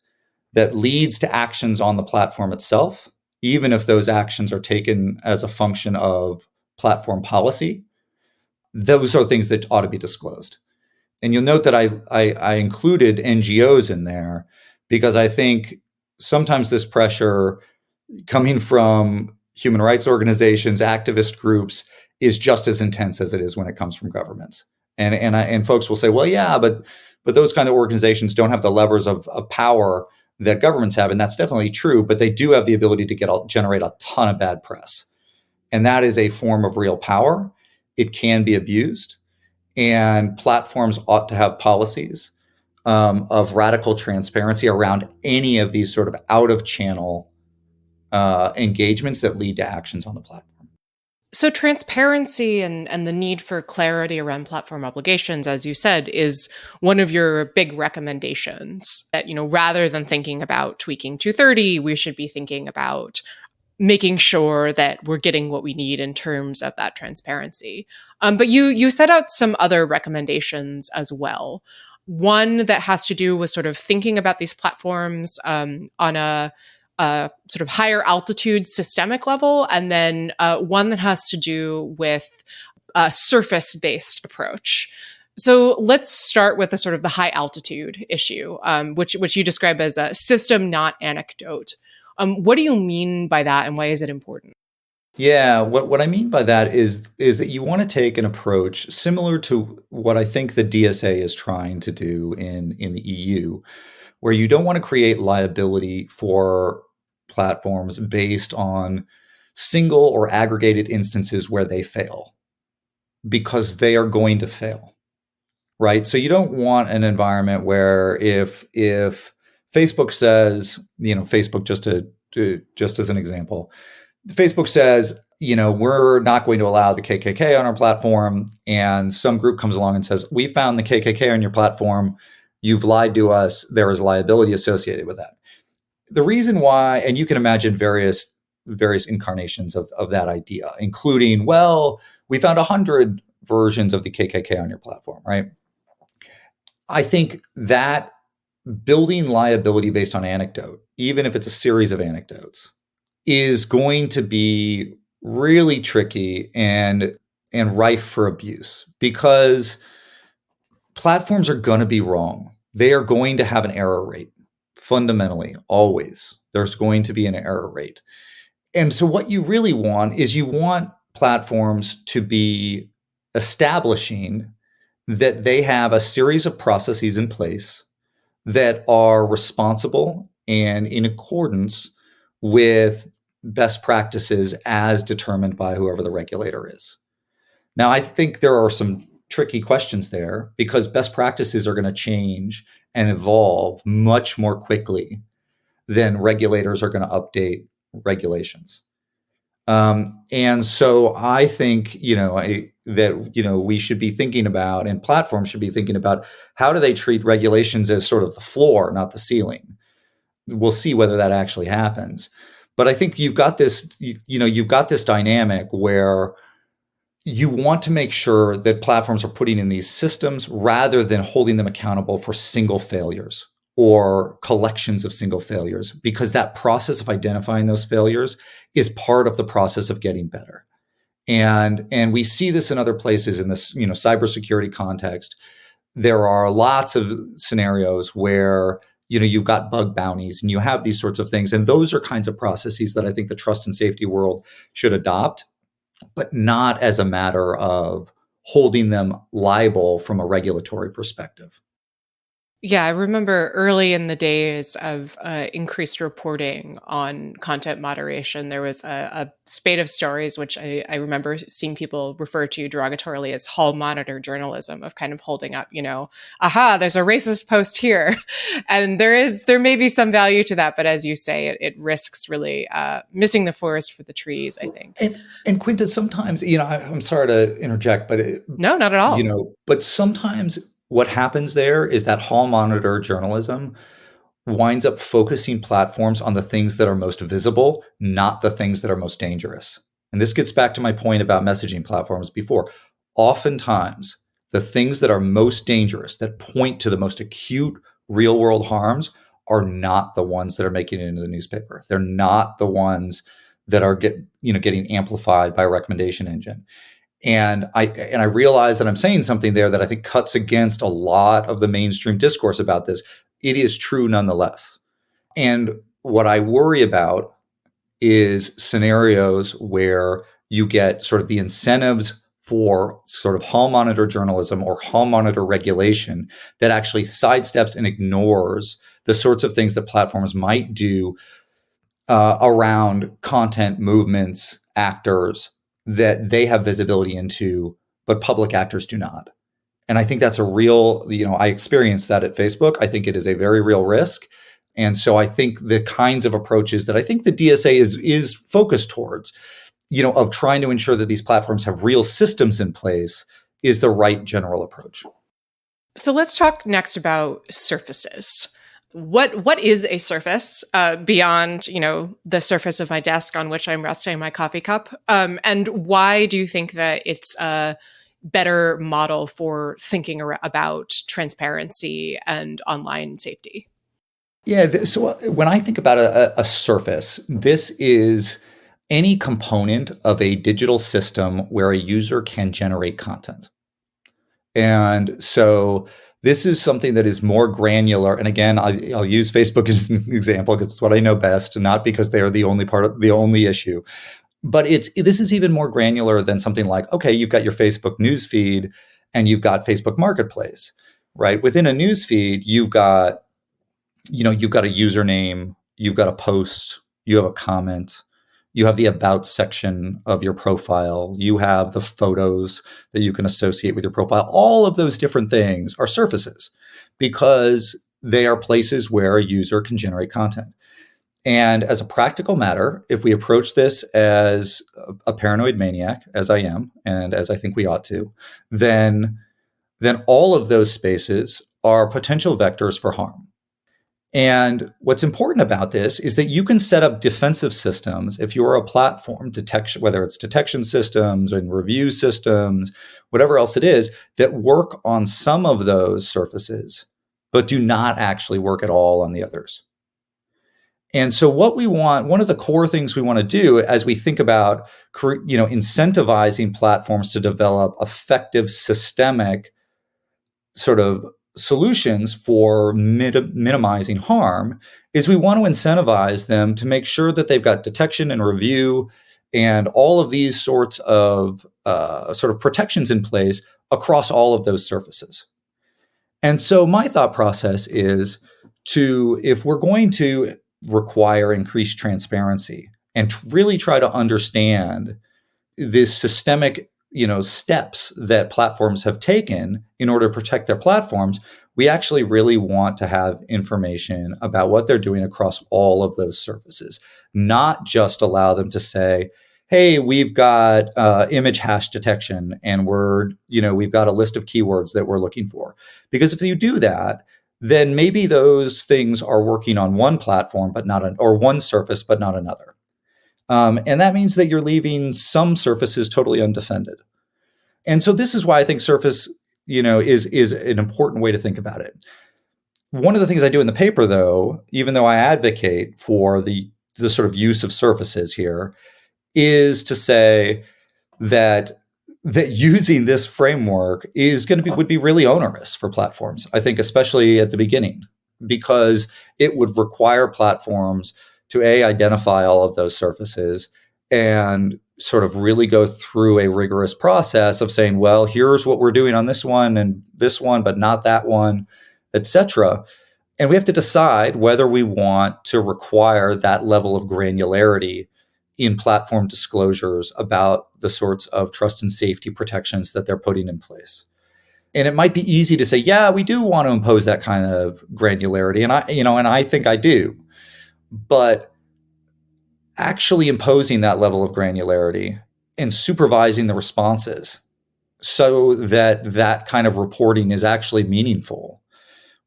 that leads to actions on the platform itself, even if those actions are taken as a function of platform policy, those are things that ought to be disclosed. And you'll note that I included NGOs in there because I think sometimes this pressure coming from human rights organizations, activist groups, is just as intense as it is when it comes from governments. And folks will say, well, yeah, but those kind of organizations don't have the levers of power that governments have, and that's definitely true. But they do have the ability to generate a ton of bad press, and that is a form of real power. It can be abused, and platforms ought to have policies of radical transparency around any of these sort of out of channel engagements that lead to actions on the platform. So transparency and the need for clarity around platform obligations, as you said, is one of your big recommendations. That, rather than thinking about tweaking 230, we should be thinking about making sure that we're getting what we need in terms of that transparency. But you set out some other recommendations as well. One that has to do with sort of thinking about these platforms on a sort of higher altitude systemic level, and then one that has to do with a surface-based approach. So let's start with the sort of the high altitude issue, which you describe as a system, not anecdote. What do you mean by that, and why is it important? Yeah, what I mean by that is that you want to take an approach similar to what I think the DSA is trying to do in the EU, where you don't want to create liability for platforms based on single or aggregated instances where they fail, because they are going to fail, right? So you don't want an environment where if Facebook says, Facebook, just as an example, Facebook says, we're not going to allow the KKK on our platform, and some group comes along and says, we found the KKK on your platform, you've lied to us, there is liability associated with that. The reason why, and you can imagine various incarnations of that idea, including, well, we found 100 versions of the KKK on your platform, right? I think that building liability based on anecdote, even if it's a series of anecdotes, is going to be really tricky and rife for abuse, because platforms are going to be wrong. They are going to have an error rate. Fundamentally, always, there's going to be an error rate. And so what you really want is you want platforms to be establishing that they have a series of processes in place that are responsible and in accordance with best practices as determined by whoever the regulator is. Now, I think there are some tricky questions there, because best practices are going to change and evolve much more quickly than regulators are going to update regulations. And so I think, we should be thinking about, and platforms should be thinking about, how do they treat regulations as sort of the floor, not the ceiling? We'll see whether that actually happens. But I think you've got this dynamic where you want to make sure that platforms are putting in these systems rather than holding them accountable for single failures or collections of single failures, because that process of identifying those failures is part of the process of getting better. And we see this in other places in this, cybersecurity context. There are lots of scenarios where, you've got bug bounties and you have these sorts of things. And those are kinds of processes that I think the trust and safety world should adopt, but not as a matter of holding them liable from a regulatory perspective. Yeah, I remember early in the days of increased reporting on content moderation, there was a spate of stories, which I remember seeing people refer to derogatorily as hall monitor journalism, of kind of holding up, aha, there's a racist post here. And there may be some value to that, but as you say, it risks really missing the forest for the trees, I think. And Quinta, sometimes, I'm sorry to interject, but no, not at all. But sometimes what happens there is that hall monitor journalism winds up focusing platforms on the things that are most visible, not the things that are most dangerous. And this gets back to my point about messaging platforms before. Oftentimes, the things that are most dangerous, that point to the most acute real world harms, are not the ones that are making it into the newspaper. They're not the ones that are getting amplified by a recommendation engine. And I realize that I'm saying something there that I think cuts against a lot of the mainstream discourse about this. It is true nonetheless. And what I worry about is scenarios where you get sort of the incentives for sort of hall monitor journalism or hall monitor regulation that actually sidesteps and ignores the sorts of things that platforms might do around content movements, actors, that they have visibility into, but public actors do not. And I think that's a real, I experienced that at Facebook. I think it is a very real risk. And so I think the kinds of approaches that I think the DSA is focused towards, of trying to ensure that these platforms have real systems in place, is the right general approach. So let's talk next about surfaces. What is a surface beyond, the surface of my desk on which I'm resting my coffee cup? And why do you think that it's a better model for thinking about transparency and online safety? Yeah, so when I think about a surface, this is any component of a digital system where a user can generate content. And so this is something that is more granular. And again, I'll use Facebook as an example because it's what I know best, not because they are the only issue. But this is even more granular than something like, okay, you've got your Facebook news feed and you've got Facebook Marketplace, right? Within a news feed, you've got a username, you've got a post, you have a comment, you have the about section of your profile, you have the photos that you can associate with your profile. All of those different things are surfaces because they are places where a user can generate content. And as a practical matter, if we approach this as a paranoid maniac, as I am, and as I think we ought to, then all of those spaces are potential vectors for harm. And what's important about this is that you can set up defensive systems if you're a platform, whether it's detection systems and review systems, whatever else it is, that work on some of those surfaces, but do not actually work at all on the others. And so what we want, one of the core things we want to do as we think about, incentivizing platforms to develop effective systemic sort of solutions for minimizing harm, is we want to incentivize them to make sure that they've got detection and review and all of these sorts of protections in place across all of those surfaces. And so my thought process is if we're going to require increased transparency and really try to understand this systemic steps that platforms have taken in order to protect their platforms, we actually really want to have information about what they're doing across all of those surfaces, not just allow them to say, hey, we've got image hash detection and we've got a list of keywords that we're looking for. Because if you do that, then maybe those things are working on one platform, or one surface, but not another. And that means that you're leaving some surfaces totally undefended. And so this is why I think Surface, is an important way to think about it. One of the things I do in the paper, though, even though I advocate for the sort of use of surfaces here, is to say that using this framework would be really onerous for platforms. I think, especially at the beginning, because it would require platforms to identify all of those surfaces and sort of really go through a rigorous process of saying, well, here's what we're doing on this one and this one, but not that one, etc. And we have to decide whether we want to require that level of granularity in platform disclosures about the sorts of trust and safety protections that they're putting in place. And it might be easy to say, yeah, we do want to impose that kind of granularity. And I think I do. But actually imposing that level of granularity and supervising the responses so that that kind of reporting is actually meaningful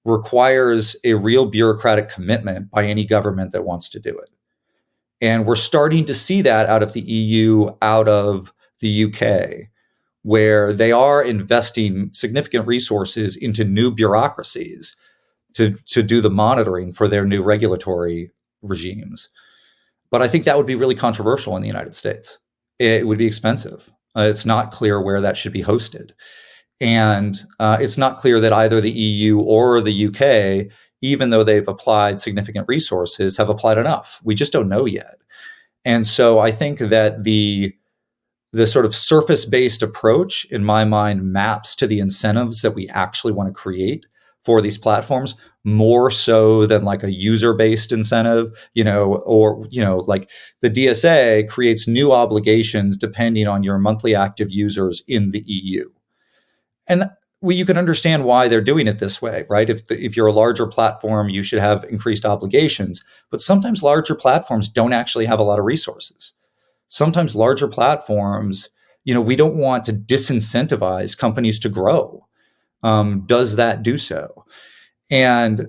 requires a real bureaucratic commitment by any government that wants to do it. And we're starting to see that out of the EU, out of the UK, where they are investing significant resources into new bureaucracies to do the monitoring for their new regulatory regimes. But I think that would be really controversial in the United States. It would be expensive. It's not clear where that should be hosted. And it's not clear that either the EU or the UK, even though they've applied significant resources, have applied enough. We just don't know yet. And so I think that the sort of surface-based approach, in my mind, maps to the incentives that we actually want to create for these platforms more so than like a user-based incentive, like the DSA creates new obligations depending on your monthly active users in the EU. And you can understand why they're doing it this way, right? If you're a larger platform, you should have increased obligations. But sometimes larger platforms don't actually have a lot of resources. Sometimes larger platforms, we don't want to disincentivize companies to grow. Does that do so? And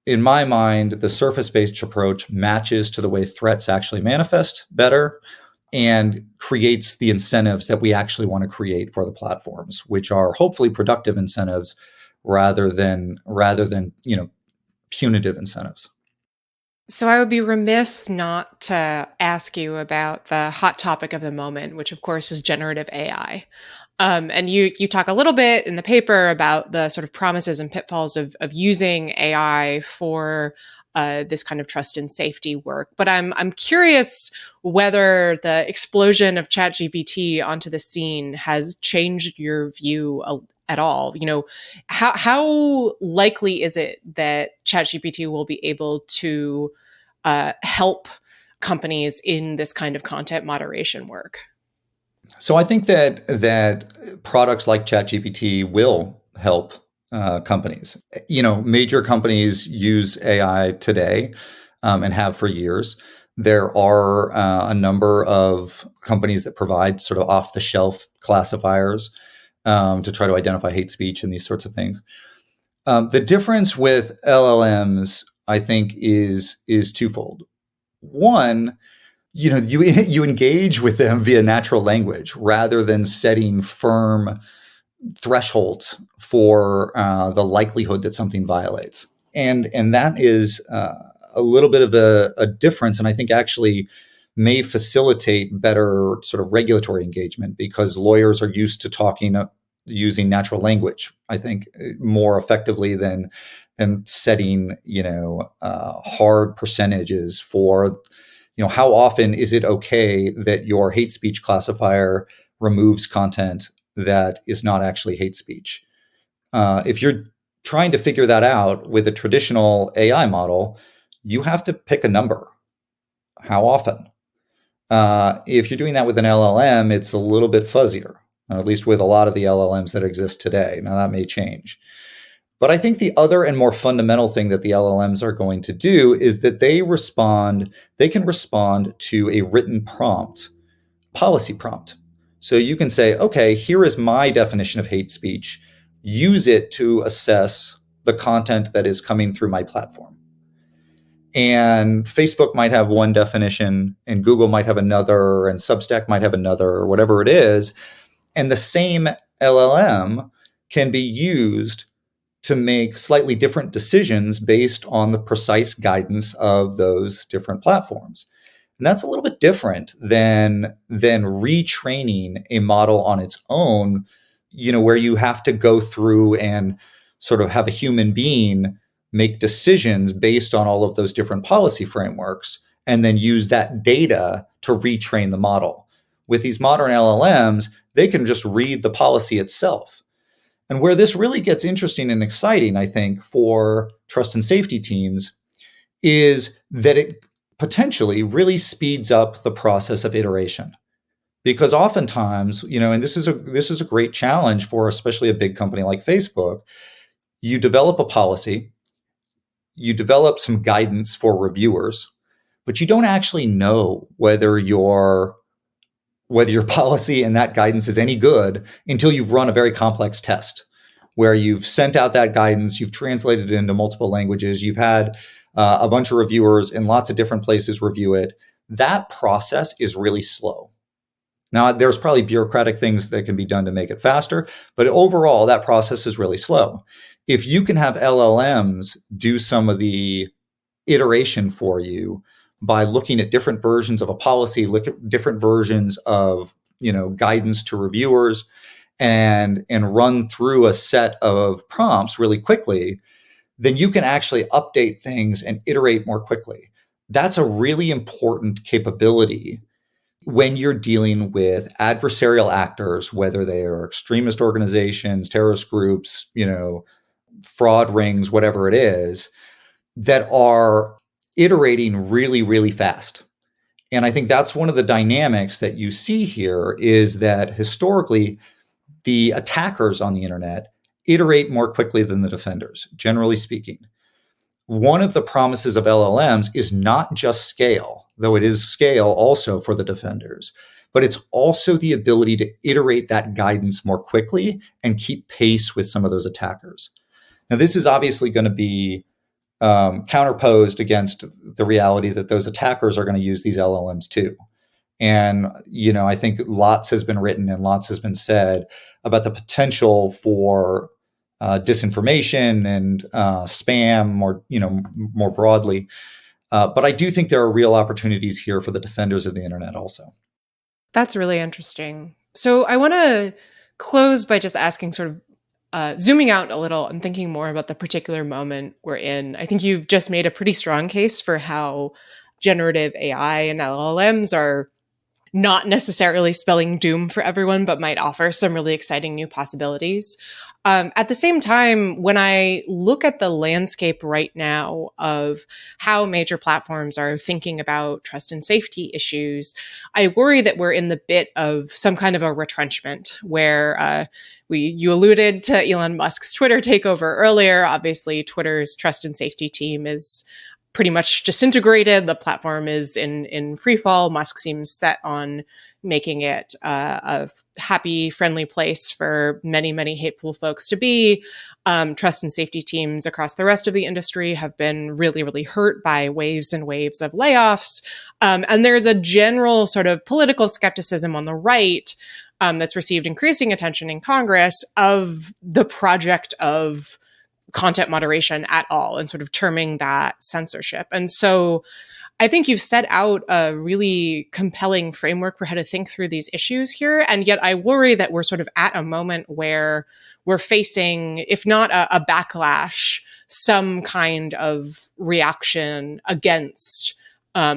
in my mind, the surface-based approach matches to the way threats actually manifest better and creates the incentives that we actually want to create for the platforms, which are hopefully productive incentives rather than punitive incentives. So I would be remiss not to ask you about the hot topic of the moment, which of course is generative AI. And you talk a little bit in the paper about the sort of promises and pitfalls of using AI for this kind of trust and safety work. But I'm curious whether the explosion of ChatGPT onto the scene has changed your view at all. How likely is it that ChatGPT will be able to help companies in this kind of content moderation work? So I think that products like ChatGPT will help companies. Major companies use AI today and have for years. There are a number of companies that provide sort of off-the-shelf classifiers to try to identify hate speech and these sorts of things. The difference with LLMs, I think, is twofold. One, you engage with them via natural language rather than setting firm thresholds for the likelihood that something violates. And that is a little bit of a difference, and I think actually may facilitate better sort of regulatory engagement because lawyers are used to using natural language, I think, more effectively than setting, hard percentages for, how often is it okay that your hate speech classifier removes content that is not actually hate speech. If you're trying to figure that out with a traditional AI model, you have to pick a number. How often? If you're doing that with an LLM, it's a little bit fuzzier, at least with a lot of the LLMs that exist today. Now, that may change. But I think the other and more fundamental thing that the LLMs are going to do is that they can respond to a written prompt, policy prompt. So you can say, okay, here is my definition of hate speech. Use it to assess the content that is coming through my platform. And Facebook might have one definition, and Google might have another, and Substack might have another, or whatever it is. And the same LLM can be used to make slightly different decisions based on the precise guidance of those different platforms. And that's a little bit different than retraining a model on its own, where you have to go through and sort of have a human being make decisions based on all of those different policy frameworks and then use that data to retrain the model. With these modern LLMs, they can just read the policy itself. And where this really gets interesting and exciting, I think, for trust and safety teams is that it potentially really speeds up the process of iteration. Because oftentimes, and this is a great challenge for especially a big company like Facebook, you develop a policy, you develop some guidance for reviewers, but you don't actually know whether your policy and that guidance is any good until you've run a very complex test where you've sent out that guidance, you've translated it into multiple languages, you've had a bunch of reviewers in lots of different places review it. That process is really slow. Now, there's probably bureaucratic things that can be done to make it faster, but overall, that process is really slow. If you can have LLMs do some of the iteration for you by looking at different versions of a policy, look at different versions of guidance to reviewers, and run through a set of prompts really quickly, then you can actually update things and iterate more quickly. That's a really important capability when you're dealing with adversarial actors, whether they are extremist organizations, terrorist groups, fraud rings, whatever it is, that are iterating really, really fast. And I think that's one of the dynamics that you see here is that historically, the attackers on the internet iterate more quickly than the defenders, generally speaking. One of the promises of LLMs is not just scale, though it is scale also for the defenders, but it's also the ability to iterate that guidance more quickly and keep pace with some of those attackers. Now, this is obviously going to be counterposed against the reality that those attackers are going to use these LLMs too. And, I think lots has been written and lots has been said about the potential for disinformation and spam more broadly. But I do think there are real opportunities here for the defenders of the internet also. That's really interesting. So I want to close by just asking sort of zooming out a little and thinking more about the particular moment we're in. I think you've just made a pretty strong case for how generative AI and LLMs are not necessarily spelling doom for everyone, but might offer some really exciting new possibilities. At the same time, when I look at the landscape right now of how major platforms are thinking about trust and safety issues, I worry that we're in the bit of some kind of a retrenchment where you alluded to Elon Musk's Twitter takeover earlier. Obviously, Twitter's trust and safety team is pretty much disintegrated. The platform is in free fall. Musk seems set on making it a happy, friendly place for many, many hateful folks to be. Trust and safety teams across the rest of the industry have been really, really hurt by waves and waves of layoffs. And there's a general sort of political skepticism on the right that's received increasing attention in Congress of the project of content moderation at all and sort of terming that censorship. And so I think you've set out a really compelling framework for how to think through these issues here. And yet I worry that we're sort of at a moment where we're facing, if not a backlash, some kind of reaction against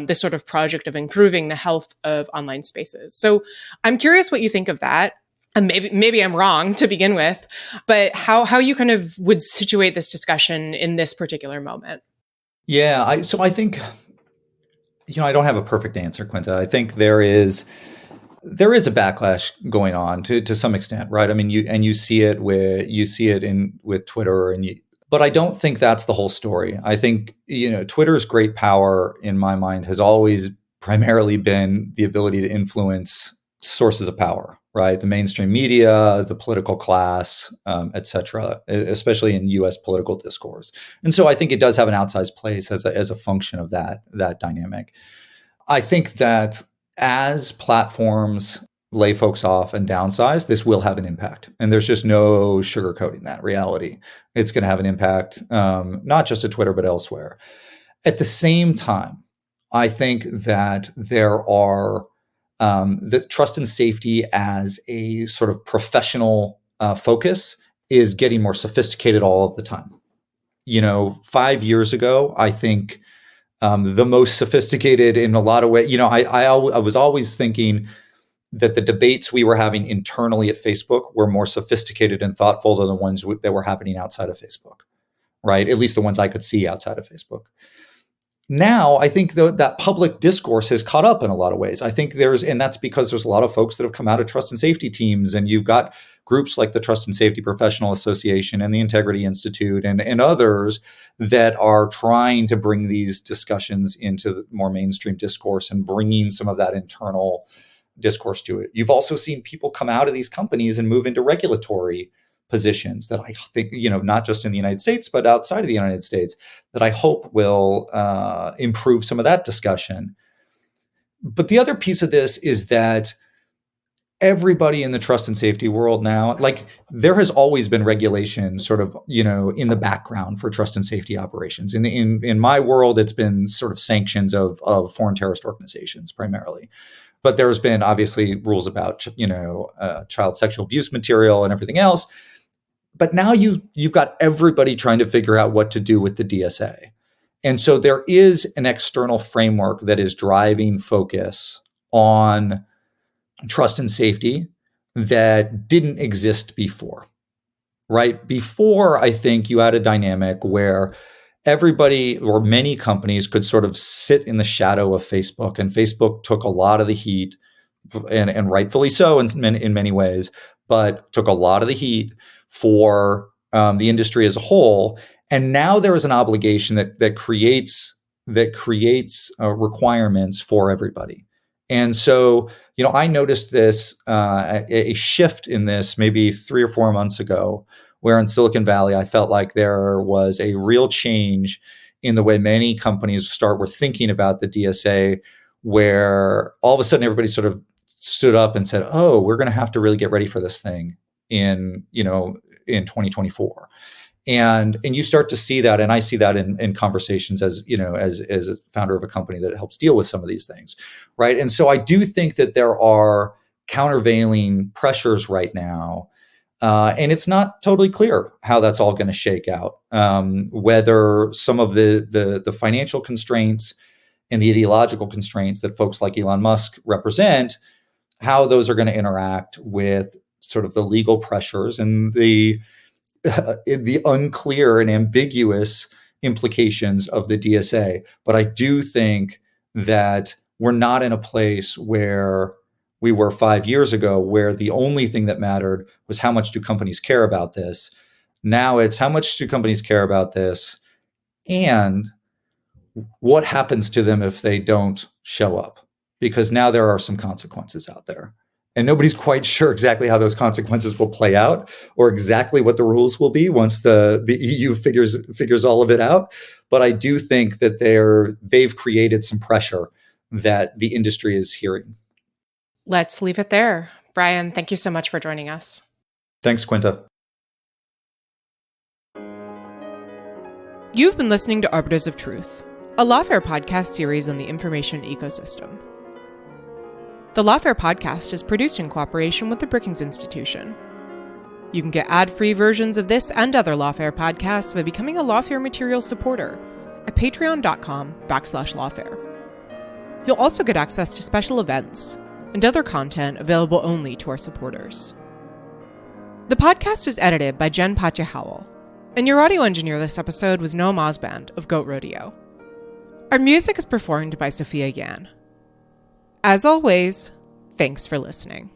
this sort of project of improving the health of online spaces. So I'm curious what you think of that. And maybe I'm wrong to begin with, but how you kind of would situate this discussion in this particular moment? Yeah, I think, I don't have a perfect answer, Quinta. I think there is a backlash going on to some extent, right? I mean, you see it with Twitter, but I don't think that's the whole story. I think Twitter's great power, in my mind, has always primarily been the ability to influence sources of power, right? The mainstream media, the political class, et cetera, especially in U.S. political discourse. And so I think it does have an outsized place as a function of that dynamic. I think that as platforms lay folks off and downsize, this will have an impact. And there's just no sugarcoating that reality. It's going to have an impact, not just at Twitter, but elsewhere. At the same time, I think that there are the trust and safety as a sort of professional focus is getting more sophisticated all of the time. 5 years ago, I think the most sophisticated in a lot of ways, I was always thinking that the debates we were having internally at Facebook were more sophisticated and thoughtful than the ones that were happening outside of Facebook, right? At least the ones I could see outside of Facebook. Now, I think that public discourse has caught up in a lot of ways. I think and that's because there's a lot of folks that have come out of trust and safety teams, and you've got groups like the Trust and Safety Professional Association and the Integrity Institute and others that are trying to bring these discussions into the more mainstream discourse and bringing some of that internal discourse to it. You've also seen people come out of these companies and move into regulatory positions that I think, not just in the United States, but outside of the United States, that I hope will improve some of that discussion. But the other piece of this is that everybody in the trust and safety world now, like there has always been regulation sort of, in the background for trust and safety operations. In my world, it's been sort of sanctions of foreign terrorist organizations primarily. But there's been obviously rules about, child sexual abuse material and everything else. But now you've got everybody trying to figure out what to do with the DSA. And so there is an external framework that is driving focus on trust and safety that didn't exist before, right? Before, I think you had a dynamic where everybody or many companies could sort of sit in the shadow of Facebook, and Facebook took a lot of the heat, and rightfully so in many ways, but took a lot of the heat for the industry as a whole. And now there is an obligation that creates requirements for everybody. And so, I noticed this a shift in this maybe 3 or 4 months ago, where in Silicon Valley, I felt like there was a real change in the way many companies were thinking about the DSA, where all of a sudden everybody sort of stood up and said, "Oh, we're going to have to really get ready for this thing in 2024." And you start to see that, and I see that in conversations as a founder of a company that helps deal with some of these things, right? And so I do think that there are countervailing pressures right now. And it's not totally clear how that's all going to shake out. Whether some of the financial constraints and the ideological constraints that folks like Elon Musk represent, how those are going to interact with sort of the legal pressures and the unclear and ambiguous implications of the DSA. But I do think that we're not in a place where we were 5 years ago, where the only thing that mattered was how much do companies care about this. Now it's how much do companies care about this, and what happens to them if they don't show up? Because now there are some consequences out there, and nobody's quite sure exactly how those consequences will play out, or exactly what the rules will be once the EU figures all of it out. But I do think that they've created some pressure that the industry is hearing. Let's leave it there. Brian, thank you so much for joining us. Thanks, Quinta. You've been listening to Arbiters of Truth, a Lawfare podcast series on the information ecosystem. The Lawfare podcast is produced in cooperation with the Brookings Institution. You can get ad-free versions of this and other Lawfare podcasts by becoming a Lawfare Materials supporter at patreon.com/lawfare. You'll also get access to special events and other content available only to our supporters. The podcast is edited by Jen Patja Howell, and your audio engineer this episode was Noam Osband of Goat Rodeo. Our music is performed by Sophia Yan. As always, thanks for listening.